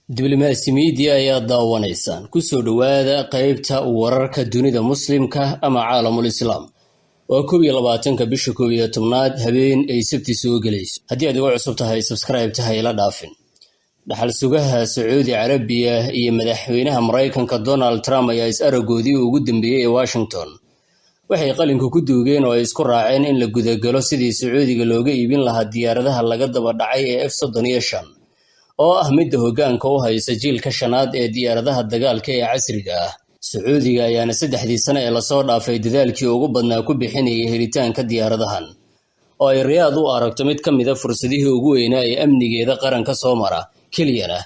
Diblomaasi Media ayaa daawanaysan ku soo dhawaada qaybta wararka dunida muslimka ama caalamul islaam. Waa 12 bisha 11 habeen ay sabti soo galayso. Haddii aad ugu cusub tahay subscribe tahay la dhaafin. Dhaxal sugaha Sacuudi Carabiya iyo madaxweynaha Mareykanka Donald Trump ayaa is aragoodii ugu dambeeyay ee Washington. Waxay qalinka ku duugeen oo ay isku raaceen in la gudagalo sidii Sacuudiga looga iibin lahaa diyaaradaha laga daba dhacay ee F-35 oo ah midda hoggaanka u haysa jiilka shanaad ee diyaaradaha dagaalka ee casriga ah. Sacuudiga ayaana 3 sano ee la soo dhaafay dadaalkii ugu badnaa ku bixinayay helitaanka diyaaradahan, oo ay Riyaad u aragto mid ka mid ah fursadihii ugu weynaa ee amnigeeda qaranka soo mara. Keliyana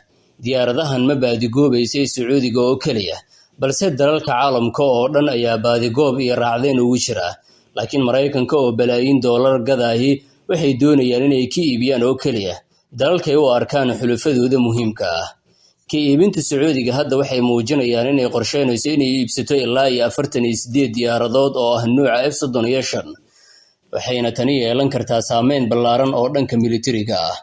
diyaaradahan ma baadigoobaysay Sacuudiga oo keliya, balse dalalka caalamka oo dhan ayaa baadigoob iyo raacdeen ugu jira. Laakiin Mareykanka oo balaayiin dollar gadaahi waxay doonayaan inay ka iibiyaan oo keliya dalalkay u arkaan xulufadooda muhiimka ah. Ka iibinta Sacuudiga hadda waxay muujinayaan inay qorsheynayso inay iibsato ilaa 48 diyaaradood oo ah nuuca F-35, waxayna tani yeelan kartaa saameyn ballaaran oo dhanka militariga ah,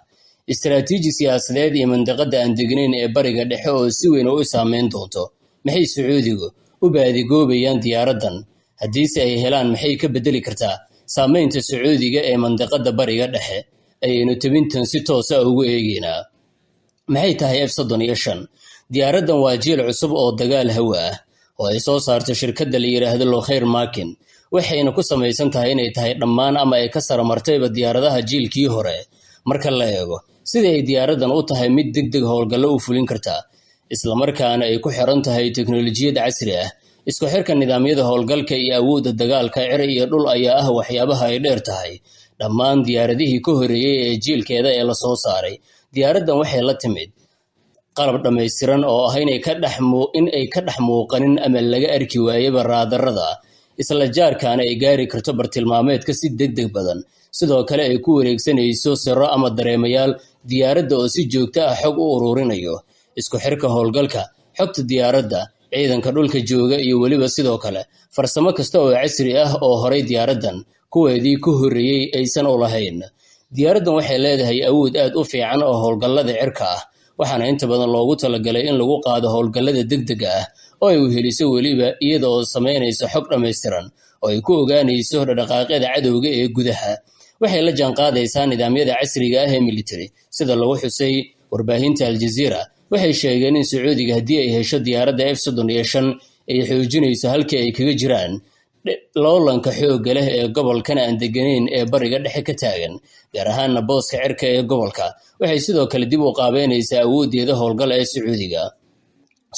istiraatiiji siyaasadeed iyo mandiqada aan degnayn ee bariga dhexe oo si weyn u saameyn doonto. Maxay Sacuudigu u baadigoobayaan diyaaradan? Haddiise ay helaan, maxay ka bedeli kartaa saameynta Sacuudiga ee mandiqada bariga dhexe? Ayaynu tabintan si toos ah ugu eegaynaa. Maxay tahay F-35? Diyaaradan waa jiil cusub oo dagaal hawo ah oo ay soo saarto shirkadda la yiraahdo Lockheed Martin, waxayna ku samaysan tahay inay tahay dhammaan ama ay ka saramartayba diyaaradaha jiilkii hore. Marka la eego sida ay diyaaradan u tahay mid degdeg howlgallo u fulin karta, isla markaana ay ku xiran tahay teknoolajiyad casri ah, isku xirka nidaamyada howlgalka iyo awoodda dagaalka cir iyo dhul ayaa ah waxyaabaha ay dheer tahay dhammaan diyaaradihii ka horeeyay ee jiilkeeda ee la soo saaray. Diyaaradan waxay la timid qalab dhammaystiran oo ah in ay ka dhex muuqanin ama laga arki waayaba raadarada, isla jaarkaana ay gaari karto bartilmaameedka si degdeg badan. Sidoo kale ay ku wareegsanayso siro ama dareemayaal diyaaradda oo si joogto ah xog u ururinayo, isku xirka howlgalka, xogta diyaaradda, ciidanka dhulka jooga iyo weliba sidoo kale farsamo kasta oo casri ah oo horay diyaaradan kuweedii ku horeeyay aysan u lahayn. Diyaaradan waxay leedahay awood aad u fiican oo howlgallada cirka ah, waxaana inta badan loogu talagalay in lagu qaado howlgallada degdega ah oo ay u heliso weliba iyada oo sameynaysa xog dhammaystiran oo ay ku ogaanayso dhaqdhaqaaqyada cadowga ee gudaha. Waxay la jaanqaadaysaa nidaamyada casriga ah ee military. Sida lagu xusay warbaahinta Al Jazeera, waxay sheegeen in Sacuudiga haddii ay hesho diyaaradda F-35 ay xoojinayso halkii ay kaga jiraan loolanka xoogga leh ee gobolkan aan deganayn ee bariga dhexe ka taagan, gaar ahaanna booska cirka ee gobolka. Waxay sidoo kale dib u qaabeynaysaa awooddeeda howlgal ee Sacuudiga.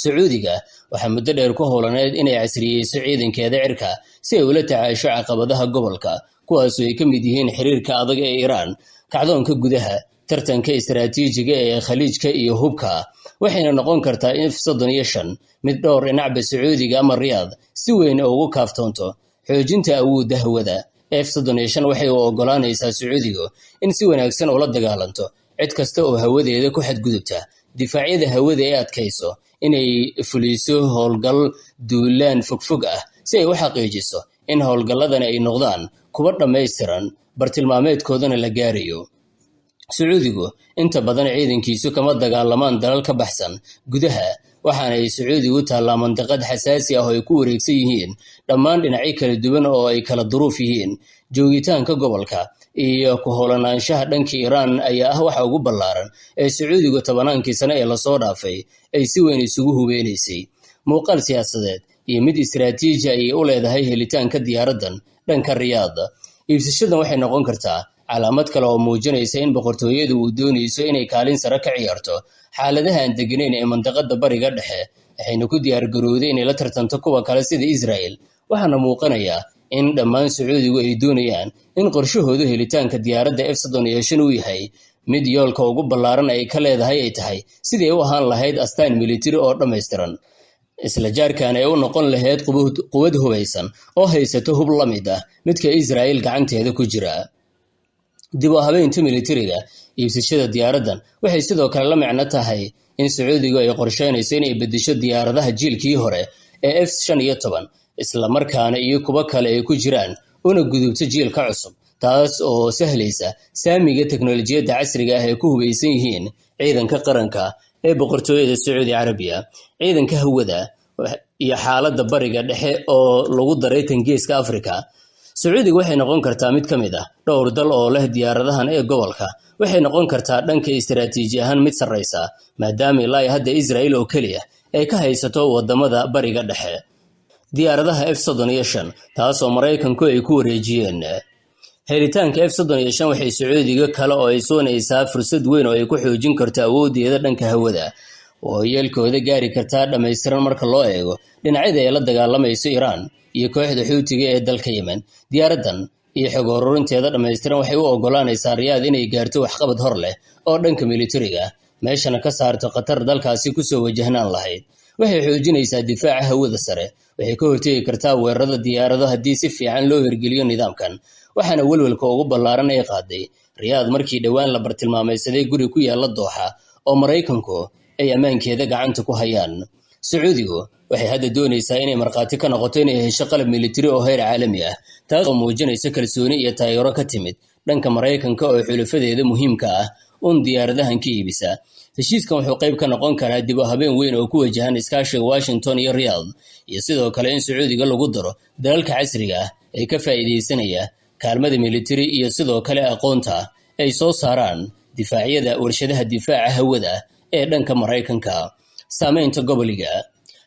Sacuudiga waxaa muddo dheer ku howlaneyd inay casriyeyso ciidankeeda cirka si ay ula tacaasho caqabadaha gobolka, kuwaasoo ay ka mid yihiin xiriirka adag ee Iiraan, kacdoonka gudaha, tartanka istiraatiijiga ee khaliijka iyo hubka. Waxayna noqon kartaa F-35 mid dhowr dhinacba Sacuudiga ama Riyaad si weyn ugu kaaftoonto. Xoojinta awoodda hawada F-35 waxay u ogolaanaysaa Sacuudiga in si wanaagsan ula dagaalanto cid kasta oo hawadeeda ku xadgudubta, difaacyada hawada ee adkayso, inay fuliso howlgal duulaan fogfog ah si ay u xaqiijiso in howlgalladan ay noqdaan kuwa dhammaystiran, bartilmaameedkoodana la gaarayo. Sacuudigu inta badan ciidankiisu kama dagaalamaan dalal ka baxsan gudaha, waxaana ay Sacuudigu taallaa mandiqad xasaasi ah oo ay ku wareegsan yihiin dhammaan dhinacyo kala duwan oo ay kala duruuf yihiin. Joogitaanka gobolka iyo ku howlanaanshaha dhanka Iiraan ayaa ah waxa ugu ballaaran ee Sacuudigu 10 sano ee lasoo dhaafay ay si weyn isugu hubeynaysay. Muuqaal siyaasadeed iyo mid istiraatiiji ayay u leedahay helitaanka diyaaradan dhanka Riyaad. Iibsashadan waxay noqon kartaa calaamad kale oo muujinaysa in boqortooyadu uu doonayso inay kaalin sare ka ciyaarto xaaladaha aan deganayn ee mandiqada bariga dhexe, waxayna ku diyaar garowday inay la tartanto kuwa kale sida Israel. Waxaana muuqanaya in dhammaan Sacuudigu ay doonayaan in qorshahooda helitaanka diyaaradda F-35 uu yahay mid yoolka ugu ballaaran ay ka leedahay ay tahay sidii ay u ahaan lahayd astaan militari oo dhammaystiran, isla jaarkaan ay u noqon lahayd quwad hubaysan oo haysato hub la mid ah midka Israel gacanteeda ku jira. Dib u habeynta militariga iibsashada diyaaradan waxay sidoo kale la macno tahay in Sacuudigu ay qorsheynayso inay beddesho diyaaradaha jiilkii hore ee F-15 isla markaana iyo kuwa kale ay ku jiraan una gudubto jiilka cusub, taas oo sahlaysa saamiga teknoolajiyadda casriga ah ee ku hubeysan yihiin ciidanka qaranka ee boqortooyada Sacuudi Carabiya, ciidanka hawada iyo xaaladda bariga dhexe oo lagu daray Geeska Afrika. Sacuudiga waxay noqon kartaa mid ka mid ah dhowr dal oo leh diyaaradahan ee gobolka. Waxay noqon kartaa dhanka istiraatiiji ahaan mid sarreysa, maadaama ilaa hadda Israel oo kaliya ay ka haysato wadamada bariga dhexe diyaaradaha F-35, taasoo Mareykanku ay ku wareejiyeen. Helitaanka F-35 waxay Sacuudiga kale oo ay soonaysaa fursad weyn oo ay ku xoojin karto awoodeeda dhanka hawada, oo yeelkooda gaari kartaa dhammaystiran marka loo eego dhinacyada ay la dagaalamayso Iran iyo kooxda Xuutiga ee dalka Yemen. Diyaaradan iyo xog ururinteeda dhammaystiran waxay u ogolaanaysaa Riyaad inay gaarto waxqabad hor leh oo dhanka militariga, meeshana ka saarto khatar dalkaasi ku soo wajahnaan lahayd. Waxay xoojinaysaa difaaca hawada sare, waxay ka hortegi kartaa weerarada diyaarado haddii si fiican loo hirgeliyo nidaamkan. Waxaana welwelka ugu ballaaran ay qaaday Riyaad markii dhowaan la bartilmaamaysaday guri ku yaala Dooxa oo Mareykanku ay ammaankeeda gacanta ku hayaan. Sacuudigu waxay hadda doonaysaa inay markhaati ka noqoto inay hesho qalab militari oo heer caalami ah, taasoo muujinaysa kalsooni iyo taageero ka timid dhanka Mareykanka oo xulafadeeda muhiimka ah diyaaradahan ka iibisa. Heshiiskan wuxuu qayb ka noqon karaa dib u habeen weyn oo ku wajahan iskaashiga Washington iyo Riyadh, iyo sidoo kale in Sacuudiga lagu daro dalalka casriga ah ee ka faa'iideysanaya kaalmada militari iyo sidoo kale aqoonta ay soo saaraan difaacyada warshadaha difaaca hawada ee dhanka Mareykanka. Saameynta gobolka.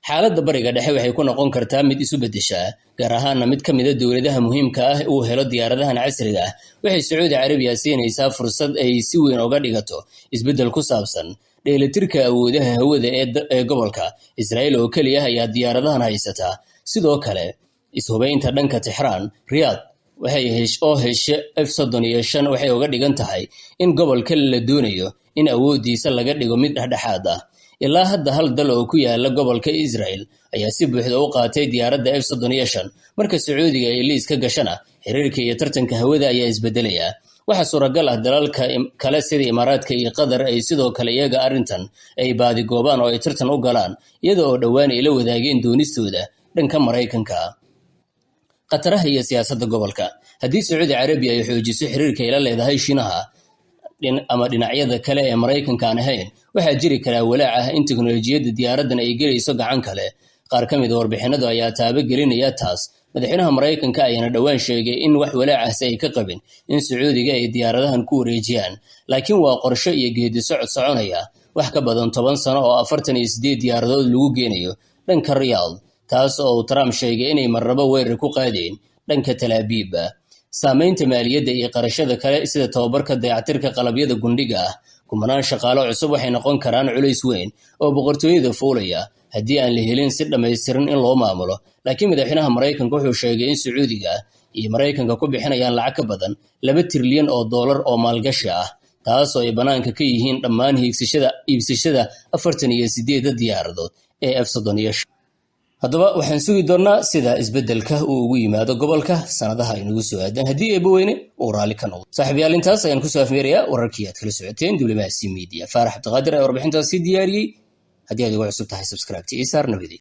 Xaaladda bariga dhexe waxay ku noqon kartaa mid isu beddesha, gaar ahaanna mid ka mid ah dowladaha muhiimka ah uu helo diyaaradahan casriga ah. Waxay Sacuudi Carabiya siinaysaa fursad ay si weyn uga dhigato isbeddel ku saabsan dheelitirka awoodaha hawada ee gobolka. Israel oo kaliya ayaa diyaaradahan haysata. Sidoo kale, ishubaynta dhanka Tehran, Riyadh waxay hesho F-35 waxay uga dhigan tahay in gobolka la doonayo in awoodiisa laga dhigo mid dhexdhexaad ah. Ilaa hadda hal dal oo ku yaala gobolka Israel ayaa si buuxda u qaatay diyaaradda F-35. Marka Sacuudiga ay liis ka gashana, xiriirka iyo tartanka hawada ayaa isbedelaya. Waxaa suuragal ah dalalka kale sida Imaaraadka iyo Qatar ay sidoo kale iyaga arrintan ay baadigoobaan oo ay tartan u galaan, iyada oo dhowaan ay la wadaageen doonistooda dhanka Mareykanka. Qataraha iyo siyaasadda gobolka. Haddii Sacuudi Carabiya ay xoojiso xiriirka ay la leedahay Shiinaha ama dhinacyada kale ee Mareykanka aan ahayn, waxaa jiri karaa walaac ah in teknolojiyadda diyaaradan ay gelayso gacan kale. Qaar ka mid ah warbixinadu ayaa taabagelinaya taas. Madaxweynaha Mareykanka ayaana dhowaan sheegay in wax walaacaas ay ka qabin in Sacuudiga ay diyaaradahan ku wareejiyaan, laakiin waa qorshe iyo geedi socod soconaya wax ka badan 10 sano oo 48 diyaaradood lagu geenayo dhanka Riyadh, taas oo Trump sheegay inay marraba weerar ku qaadeen dhanka Tel Aviv. Saameynta maaliyadda iyo qarashada kale sida tababarka dayactirka qalabyada gundhiga ah. Kumanaan shaqaale cusub waxay noqon karaan culays weyn oo boqortooyada fuulaya haddii aan la helin si dhammaystiran in loo maamulo. Laakiin madaxweynaha Mareykanka wuxuu sheegay in Sacuudiga iyo Mareykanka ku bixinayaan lacag ka badan $2 trilyan oo maalgashi ah, taasoo ay banaanka ka yihiin dhammaan iibsashada 48 diyaaradood ee F-35. Haddaba waxaan sugi doonaa sida isbeddelka uu ugu yimaado gobolka sanadaha inagu soo aadan haddii eebaweyne uu raalli ka noqdo. Saaxiibayaal, intaas ayaan ku soo afmeerayaa wararkii aad kala socoteen Diblomacy Media. Faarax Abdiqaadir ayaa warbixintaasi diyaariyey. Haddii aad ugu cusub tahay subscribe-tii isaar nabadi.